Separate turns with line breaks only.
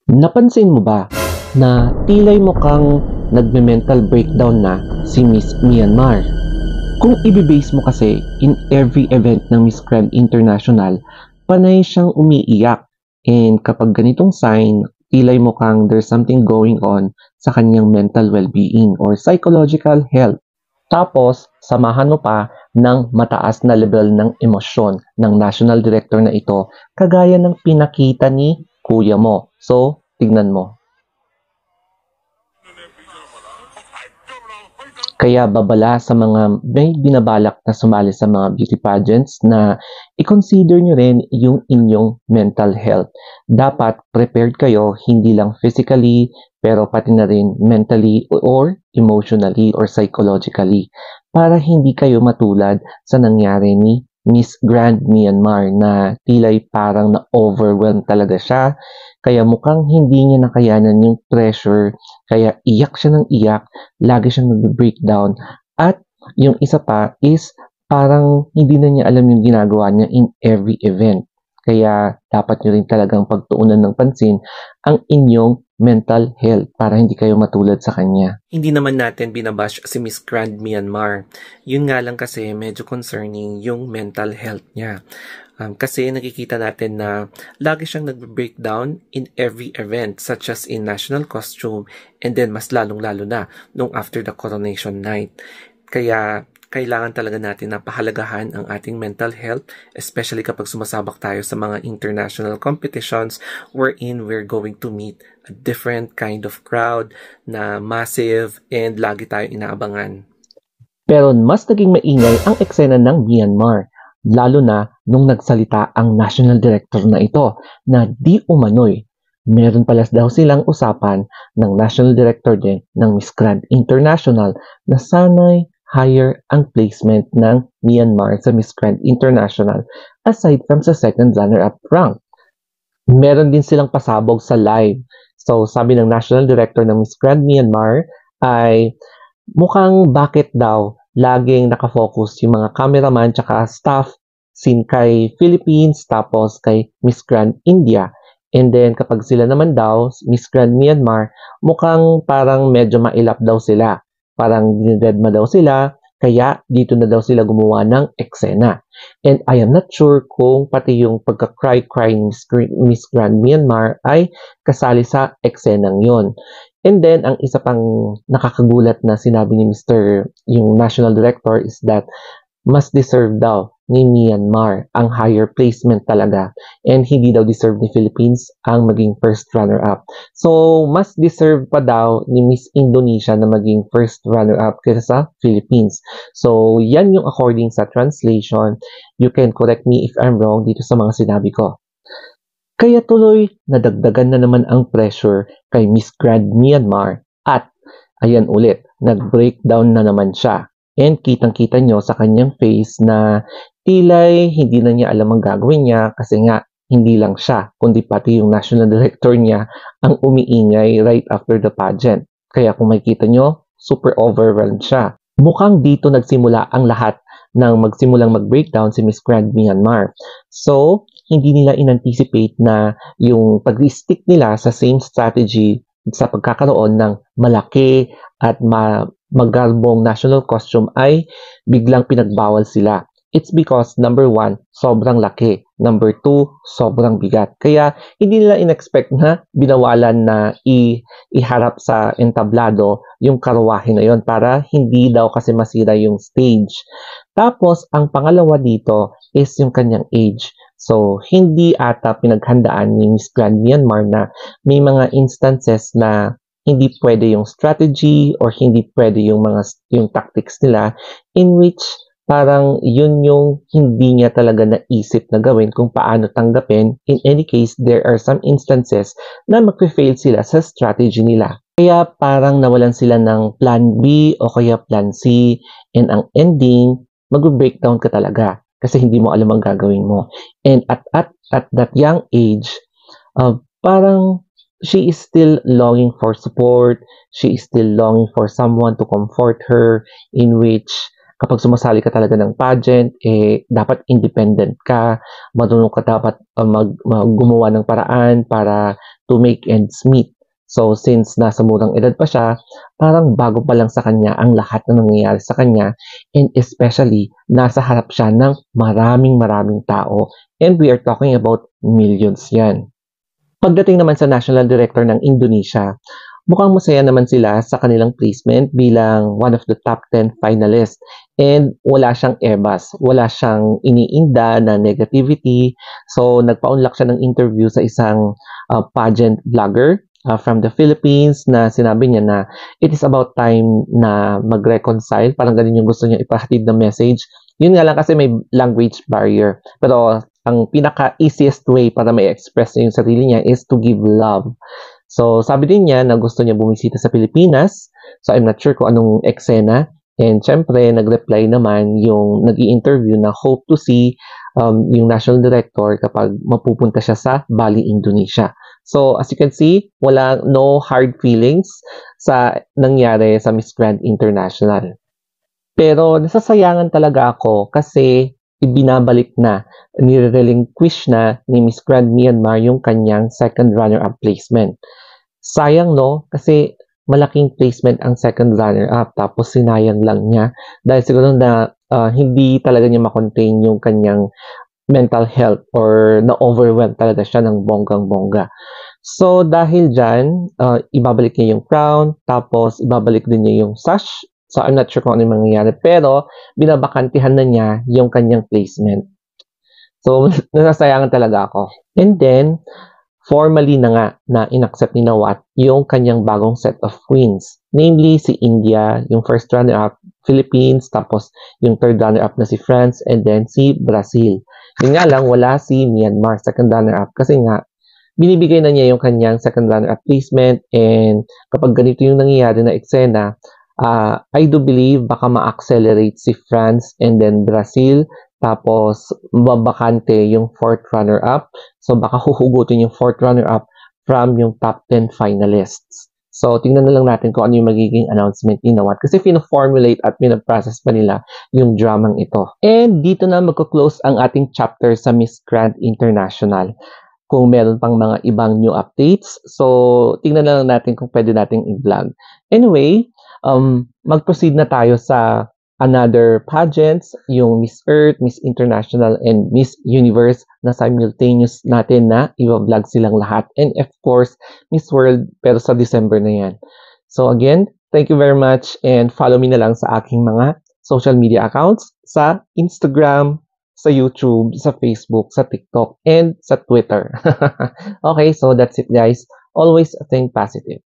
Napansin mo ba na tila'y mukhang nagme-mental breakdown na si Miss Myanmar? Kung ibibase mo kasi in every event ng Miss Grand International, panay siyang umiiyak. And kapag ganitong sign, tila'y mukhang there's something going on sa kanyang mental well-being or psychological health. Tapos, samahan mo pa ng mataas na level ng emosyon ng national director na ito, kagaya ng pinakita ni kuya mo. So, tignan mo. Kaya babala sa mga may binabalak na sumali sa mga beauty pageants na i-consider nyo rin yung inyong mental health. Dapat prepared kayo hindi lang physically pero pati na rin mentally or emotionally or psychologically para hindi kayo matulad sa nangyari ni Miss Grand Myanmar na tila'y parang na-overwhelm talaga siya. Kaya mukhang hindi niya nakayanan yung pressure, kaya iyak siya ng iyak, lagi siyang nag-breakdown. At yung isa pa is parang hindi na niya alam yung ginagawa niya in every event. Kaya dapat nyo rin talagang pagtuunan ng pansin ang inyong mental health para hindi kayo matulad sa kanya.
Hindi naman natin binabash si Miss Grand Myanmar. Yun nga lang kasi medyo concerning yung mental health niya. Kasi nakikita natin na lagi siyang nag-breakdown in every event such as in national costume and then mas lalong-lalo na nung after the coronation night. Kaya kailangan talaga natin na pahalagahan ang ating mental health, especially kapag sumasabak tayo sa mga international competitions wherein we're going to meet a different kind of crowd na massive and lagi tayo inaabangan.
Pero mas naging maingay ang eksena ng Myanmar, lalo na nung nagsalita ang national director na ito na di umano'y meron pala daw silang usapan ng national director din ng Miss Grand International na sana'y higher ang placement ng Myanmar sa Miss Grand International aside from sa second runner-up rank. Meron din silang pasabog sa live. So sabi ng national director ng Miss Grand Myanmar ay mukhang bakit daw laging nakafocus yung mga cameraman tsaka staff kay Philippines tapos kay Miss Grand India. And then kapag sila naman daw, Miss Grand Myanmar, mukhang parang medyo mailap daw sila. Parang dinedma daw sila, kaya dito na daw sila gumawa ng eksena. And I am not sure kung pati yung pagka-cry ni Miss Grand Myanmar ay kasali sa eksenang yon. And then, ang isa pang nakakagulat na sinabi ni yung national director is that mas deserve daw ni Myanmar ang higher placement talaga and hindi daw deserve ni Philippines ang maging first runner-up. So, mas deserve pa daw ni Miss Indonesia na maging first runner-up kaysa sa Philippines. So, yan yung according sa translation. You can correct me if I'm wrong dito sa mga sinabi ko. Kaya tuloy nadagdagan na naman ang pressure kay Miss Grand Myanmar at ayan ulit, nag-breakdown na naman siya. And kitang-kita nyo sa kanyang face na tila'y hindi na niya alam ang gagawin niya kasi nga hindi lang siya, kundi pati yung national director niya ang umiingay right after the pageant. Kaya kung makikita nyo, super overwhelmed siya. Mukhang dito nagsimula ang lahat nang magsimulang mag-breakdown si Miss Grand Myanmar. So, hindi nila in-anticipate na yung pag-stick nila sa same strategy sa pagkakaroon ng malaki at magarbong national costume ay biglang pinagbawal sila. It's because number 1, sobrang laki. Number 2, sobrang bigat. Kaya hindi nila in-expect na binawalan na iharap sa entablado yung karwahe na yon para hindi daw kasi masira yung stage. Tapos, ang pangalawa dito is yung kanyang age. So, hindi ata pinaghandaan ni Miss Grand Myanmar na may mga instances na hindi pwede yung strategy or hindi pwede yung tactics nila in which parang yun yung hindi niya talaga naisip na gawin kung paano tanggapin. In any case, there are some instances na mag-fail sila sa strategy nila. Kaya parang nawalan sila ng plan B o kaya plan C and ang ending, mag-breakdown ka talaga kasi hindi mo alam ang gagawin mo. And at that young age, parang she is still longing for support. She is still longing for someone to comfort her in which kapag sumasali ka talaga ng pageant, dapat independent ka, marunong ka dapat gumawa ng paraan para to make ends meet. So, since nasa murang edad pa siya, parang bago pa lang sa kanya ang lahat na nangyayari sa kanya, and especially, nasa harap siya ng maraming tao, and we are talking about millions yan. Pagdating naman sa National Director ng Indonesia, mukhang masaya naman sila sa kanilang placement bilang one of the top 10 finalists. And wala siyang ebas, wala siyang iniinda na negativity. So, nagpa-unlock siya ng interview sa isang pageant vlogger from the Philippines na sinabi niya na it is about time na mag-reconcile. Parang ganun yung gusto niya ipahatid na message. Yun nga lang kasi may language barrier. Pero ang pinaka-easiest way para ma-express niya yung sarili niya is to give love. So, sabi din niya na gusto niya bumisita sa Pilipinas. So, I'm not sure kung anong eksena. And syempre, nag-reply naman yung nag-i-interview na hope to see yung national director kapag mapupunta siya sa Bali, Indonesia. So, as you can see, no hard feelings sa nangyari sa Miss Grand International. Pero nasasayangan talaga ako kasi ibinabalik na, nire-relinquish na ni Miss Grand Myanmar yung kanyang second runner-up placement. Sayang, no? Kasi malaking placement ang second runner-up tapos sinayang lang niya dahil siguro na hindi talaga niya makontain yung kanyang mental health or na-overwhelm talaga siya ng bonggang-bongga. So, dahil dyan, ibabalik niya yung crown, tapos ibabalik din niya yung sash. So, I'm not sure kung ano yung mangyayari. Pero, binabakantihan na niya yung kanyang placement. So, nasasayangan talaga ako. And then, formally na nga na inaccept ni Nawat yung kanyang bagong set of queens. Namely, si India, yung first runner-up, Philippines, tapos yung third runner-up na si France, and then si Brazil. Yun nga lang, wala si Myanmar, second runner-up, kasi nga, binibigay na niya yung kanyang second runner-up placement, and kapag ganito yung nangyayari na eksena, I do believe baka ma-accelerate si France and then Brazil, tapos babakante yung fourth runner-up. So baka huhugutin yung fourth runner-up from yung top 10 finalists. So tingnan na lang natin kung ano yung magiging announcement ni Nawat kasi pino-formulate at pino-process pa nila yung dramang ito. And dito na magko-close ang ating chapter sa Miss Grand International. Kung meron pang mga ibang new updates, so tingnan na lang natin kung pwede nating i-vlog. Anyway, mag-proceed na tayo sa another pageants, yung Miss Earth, Miss International, and Miss Universe na simultaneous natin na i-vlog silang lahat. And of course, Miss World, pero sa December na yan. So again, thank you very much and follow me na lang sa aking mga social media accounts sa Instagram, sa YouTube, sa Facebook, sa TikTok, and sa Twitter. Okay, so that's it guys. Always think positive.